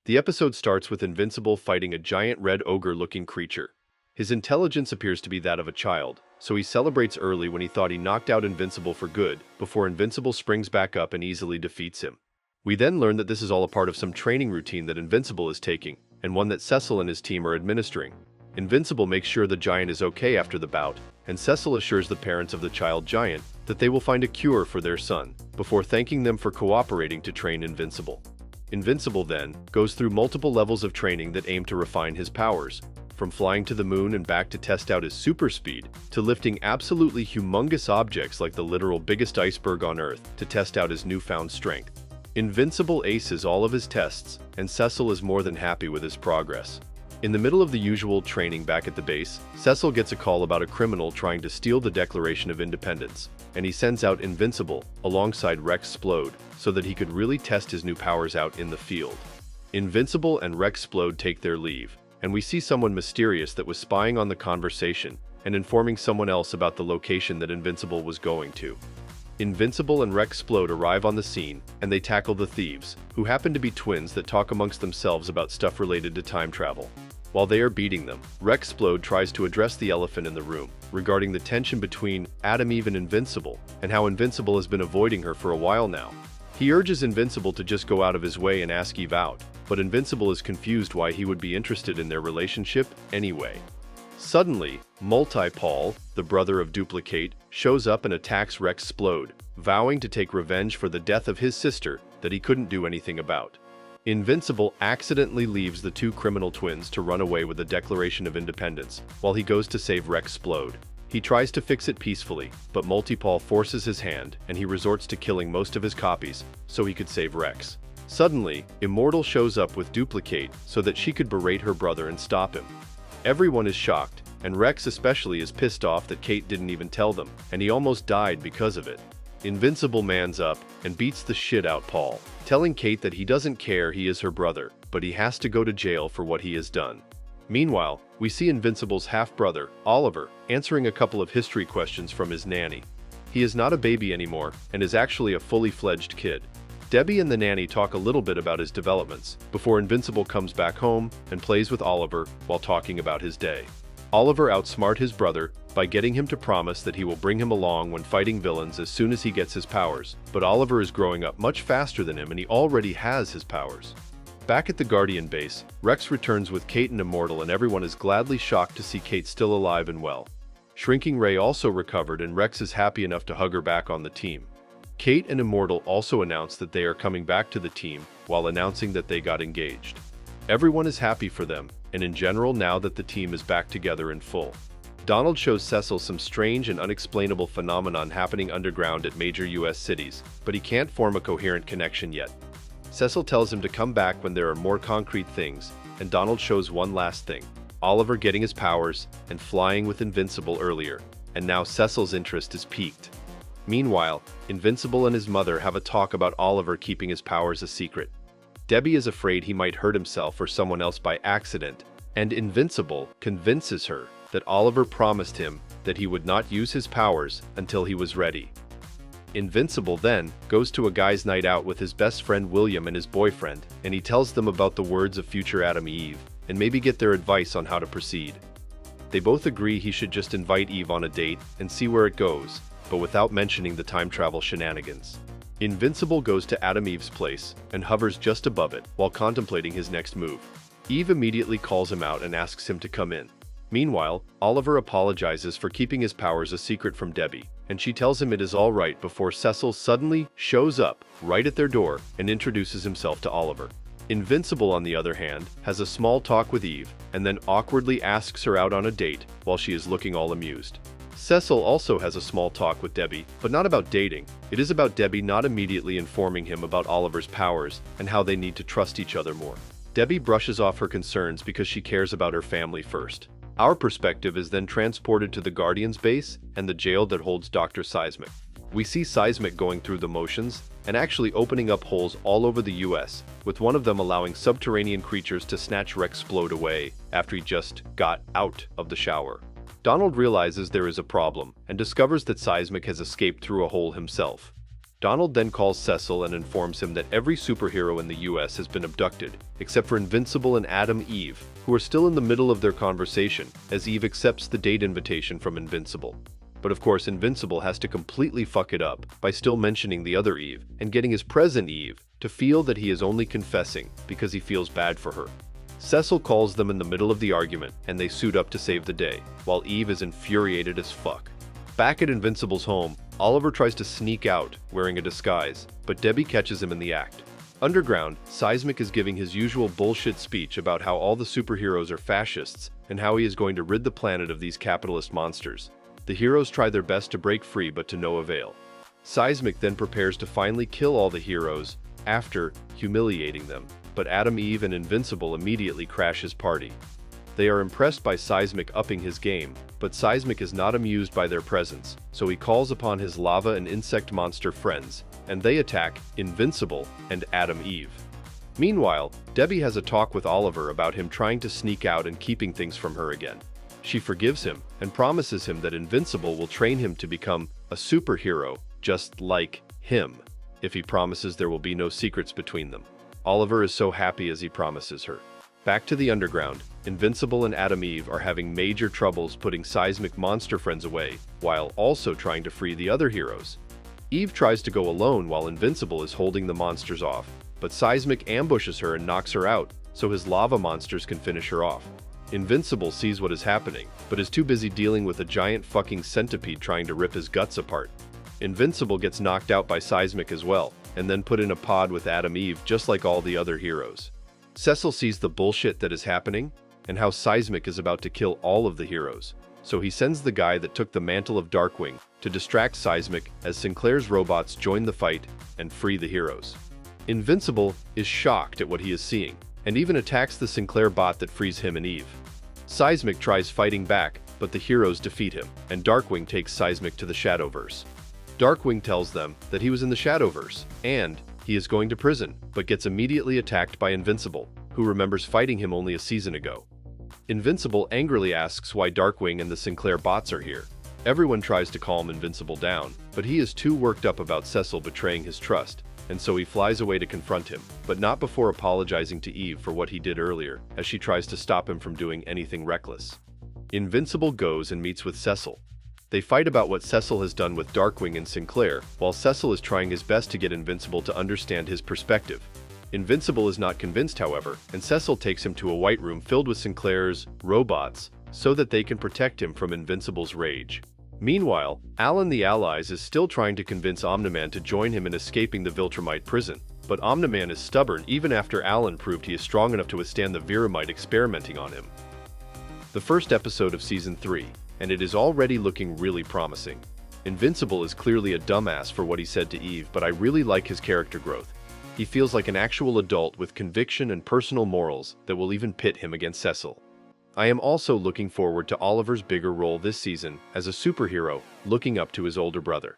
The episode starts with Invincible fighting a giant red ogre-looking creature. His intelligence appears to be that of a child, so he celebrates early when he thought he knocked out Invincible for good, before Invincible springs back up and easily defeats him. We then learn that this is all a part of some training routine that Invincible is taking, and one that Cecil and his team are administering. Invincible makes sure the giant is okay after the bout, and Cecil assures the parents of the child giant that they will find a cure for their son, before thanking them for cooperating to train Invincible. Invincible then goes through multiple levels of training that aim to refine his powers, from flying to the moon and back to test out his super speed, to lifting absolutely humongous objects like the literal biggest iceberg on Earth to test out his newfound strength. Invincible aces all of his tests, and Cecil is more than happy with his progress. In the middle of the usual training back at the base, Cecil gets a call about a criminal trying to steal the Declaration of Independence, and he sends out Invincible alongside Splode so that he could really test his new powers out in the field. Invincible and Splode take their leave, and we see someone mysterious that was spying on the conversation and informing someone else about the location that Invincible was going to. Invincible and Splode arrive on the scene, and they tackle the thieves, who happen to be twins that talk amongst themselves about stuff related to time travel. While they are beating them, Splode tries to address the elephant in the room, regarding the tension between Adam, Eve, and Invincible, and how Invincible has been avoiding her for a while now. He urges Invincible to just go out of his way and ask Eve out, but Invincible is confused why he would be interested in their relationship anyway. Suddenly, Paul, the brother of Duplicate, shows up and attacks Splode, vowing to take revenge for the death of his sister that he couldn't do anything about. Invincible accidentally leaves the two criminal twins to run away with the Declaration of Independence while he goes to save Splode. He tries to fix it peacefully, but Paul forces his hand and he resorts to killing most of his copies so he could save Rex. Suddenly, Immortal shows up with Duplicate so that she could berate her brother and stop him. Everyone is shocked, and Rex especially is pissed off that Kate didn't even tell them, and he almost died because of it. Invincible mans up and beats the shit out Paul, telling Kate that he doesn't care he is her brother, but he has to go to jail for what he has done. Meanwhile, we see Invincible's half-brother, Oliver, answering a couple of history questions from his nanny. He is not a baby anymore, and is actually a fully fledged kid. Debbie and the nanny talk a little bit about his developments, before Invincible comes back home and plays with Oliver while talking about his day. Oliver outsmarts his brother by getting him to promise that he will bring him along when fighting villains as soon as he gets his powers, but Oliver is growing up much faster than him and he already has his powers. Back at the Guardian base, Rex returns with Kate and Immortal, and everyone is gladly shocked to see Kate still alive and well. Shrinking Ray also recovered, and Rex is happy enough to hug her back on the team. Kate and Immortal also announce that they are coming back to the team, while announcing that they got engaged. Everyone is happy for them, and in general now that the team is back together in full. Donald shows Cecil some strange and unexplainable phenomenon happening underground at major US cities, but he can't form a coherent connection yet. Cecil tells him to come back when there are more concrete things, and Donald shows one last thing: Oliver getting his powers and flying with Invincible earlier, and now Cecil's interest is piqued. Meanwhile, Invincible and his mother have a talk about Oliver keeping his powers a secret. Debbie is afraid he might hurt himself or someone else by accident, and Invincible convinces her that Oliver promised him that he would not use his powers until he was ready. Invincible then goes to a guy's night out with his best friend William and his boyfriend, and he tells them about the words of future Adam Eve, and maybe get their advice on how to proceed. They both agree he should just invite Eve on a date and see where it goes, but without mentioning the time travel shenanigans. Invincible goes to Adam Eve's place and hovers just above it while contemplating his next move. Eve immediately calls him out and asks him to come in. Meanwhile, Oliver apologizes for keeping his powers a secret from Debbie, and she tells him it is all right before Cecil suddenly shows up right at their door and introduces himself to Oliver. Invincible, on the other hand, has a small talk with Eve and then awkwardly asks her out on a date while she is looking all amused. Cecil also has a small talk with Debbie, but not about dating. It is about Debbie not immediately informing him about Oliver's powers and how they need to trust each other more. Debbie brushes off her concerns because she cares about her family first. Our perspective is then transported to the Guardians base and the jail that holds Dr. Seismic. We see Seismic going through the motions and actually opening up holes all over the US, with one of them allowing subterranean creatures to snatch Splode away after he just got out of the shower. Donald realizes there is a problem and discovers that Seismic has escaped through a hole himself. Donald then calls Cecil and informs him that every superhero in the US has been abducted, except for Invincible and Adam Eve, who are still in the middle of their conversation, as Eve accepts the date invitation from Invincible. But of course, Invincible has to completely fuck it up by still mentioning the other Eve and getting his present Eve to feel that he is only confessing because he feels bad for her. Cecil calls them in the middle of the argument and they suit up to save the day, while Eve is infuriated as fuck. Back at Invincible's home, Oliver tries to sneak out wearing a disguise, but Debbie catches him in the act. Underground, Seismic is giving his usual bullshit speech about how all the superheroes are fascists and how he is going to rid the planet of these capitalist monsters. The heroes try their best to break free, but to no avail. Seismic then prepares to finally kill all the heroes after humiliating them, but Adam, Eve, and Invincible immediately crash his party. They are impressed by Seismic upping his game, but Seismic is not amused by their presence, so he calls upon his lava and insect monster friends, and they attack Invincible and Adam Eve. Meanwhile, Debbie has a talk with Oliver about him trying to sneak out and keeping things from her again. She forgives him and promises him that Invincible will train him to become a superhero just like him, if he promises there will be no secrets between them. Oliver is so happy as he promises her. Back to the underground, Invincible and Adam Eve are having major troubles putting Seismic monster friends away, while also trying to free the other heroes. Eve tries to go alone while Invincible is holding the monsters off, but Seismic ambushes her and knocks her out, so his lava monsters can finish her off. Invincible sees what is happening, but is too busy dealing with a giant fucking centipede trying to rip his guts apart. Invincible gets knocked out by Seismic as well, and then put in a pod with Adam Eve just like all the other heroes. Cecil sees the bullshit that is happening, and how Seismic is about to kill all of the heroes, so he sends the guy that took the mantle of Darkwing to distract Seismic as Sinclair's robots join the fight and free the heroes. Invincible is shocked at what he is seeing, and even attacks the Sinclair bot that frees him and Eve. Seismic tries fighting back, but the heroes defeat him, and Darkwing takes Seismic to the Shadowverse. Darkwing tells them that he was in the Shadowverse, and he is going to prison, but gets immediately attacked by Invincible, who remembers fighting him only a season ago. Invincible angrily asks why Darkwing and the Sinclair bots are here. Everyone tries to calm Invincible down, but he is too worked up about Cecil betraying his trust, and so he flies away to confront him, but not before apologizing to Eve for what he did earlier, as she tries to stop him from doing anything reckless. Invincible goes and meets with Cecil. They fight about what Cecil has done with Darkwing and Sinclair, while Cecil is trying his best to get Invincible to understand his perspective. Invincible is not convinced, however, and Cecil takes him to a white room filled with Sinclair's robots so that they can protect him from Invincible's rage. Meanwhile, Alan the Allies is still trying to convince Omni-Man to join him in escaping the Viltrumite prison, but Omni-Man is stubborn even after Alan proved he is strong enough to withstand the Viramite experimenting on him. The first episode of Season 3, and it is already looking really promising. Invincible is clearly a dumbass for what he said to Eve, but I really like his character growth. He feels like an actual adult with conviction and personal morals that will even pit him against Cecil. I am also looking forward to Oliver's bigger role this season as a superhero, looking up to his older brother.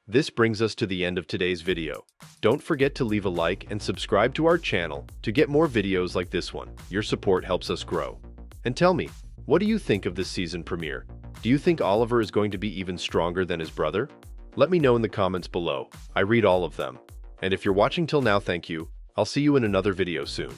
This brings us to the end of today's video. Don't forget to leave a like and subscribe to our channel to get more videos like this one. Your support helps us grow. And tell me, what do you think of this season premiere? Do you think Oliver is going to be even stronger than his brother? Let me know in the comments below. I read all of them. And if you're watching till now, thank you. I'll see you in another video soon.